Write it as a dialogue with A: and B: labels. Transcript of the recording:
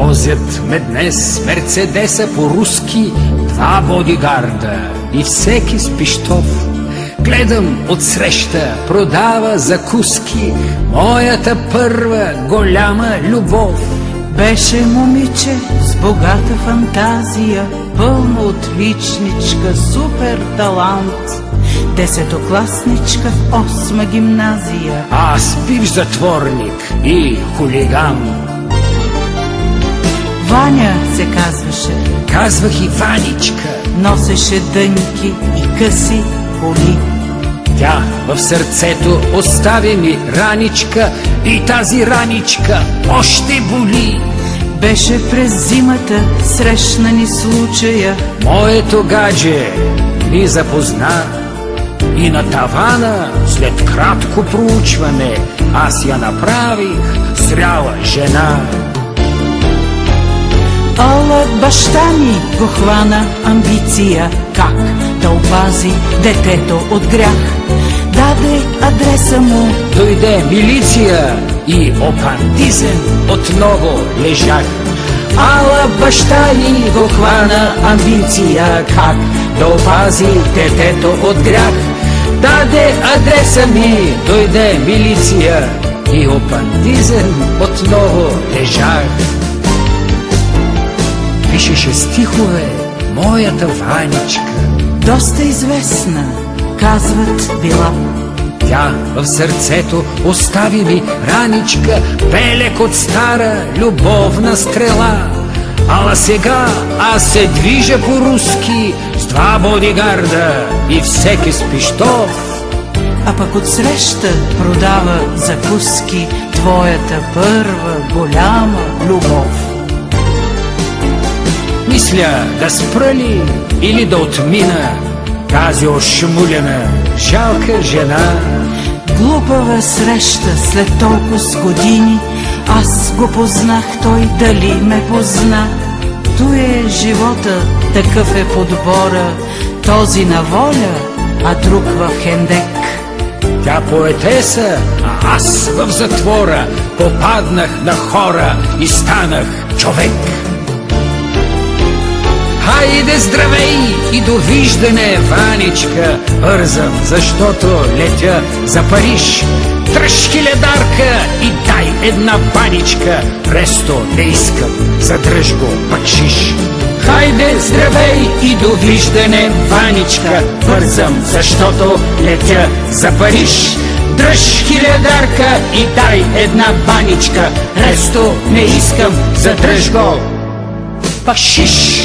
A: Возят ме днес Мерцедеса по-руски, 2 бодигарда и всеки с пищов. Гледам отсреща, продава закуски, моята първа голяма любов.
B: Беше момиче с богата фантазия, пълна отличничка, супер талант. 10-класничка в 8 гимназия.
A: Аз бивш затворник и хулиган.
B: Ваня се казваше.
A: Казвах и Ваничка.
B: Носеше дънки и къси коли.
A: Тя в сърцето остави ми раничка и тази раничка още боли.
B: Беше през зимата, срещна ни случая.
A: Моето гадже ми запозна и на тавана след кратко проучване аз я направих зряла жена.
B: Ала баща ми го хвана амбиция, как да опази детето от грях. Даде адреса му,
A: дойде милиция и опантизен отново лежах. Ала баща ми го хвана амбиция, как да опази детето от грях. Даде адреса ми, дойде милиция и опантизен отново лежах. Пишеше стихове моята Ваничка.
B: Доста известна, казват била.
A: Тя в сърцето остави ми раничка, белек от стара любовна стрела. Ала сега аз се движа по-руски с 2 бодигарда и всеки с пищов.
B: А пък отсреща продава закуски твоята първа голяма любов.
A: Мисля да спра ли или да отмина тази ошмулена, жалка жена.
B: Глупава среща след толкова години, аз го познах, той дали ме позна. Той е живота, такъв е подбора, този на воля, а друг в хендек.
A: Тя поетеса, а аз в затвора, попаднах на хора и станах човек. Хайде здравей и довиждане, Ваничка, бързам, защото летя за Париж. Дръж хиледарка и дай една баничка, ресто не искам, задръж го бакшиш. Хайде здравей и довиждане, Ваничка, бързам, защото летя за Париж. Дръж хиледарка и дай една баничка, ресто не искам, задръж го бакшиш.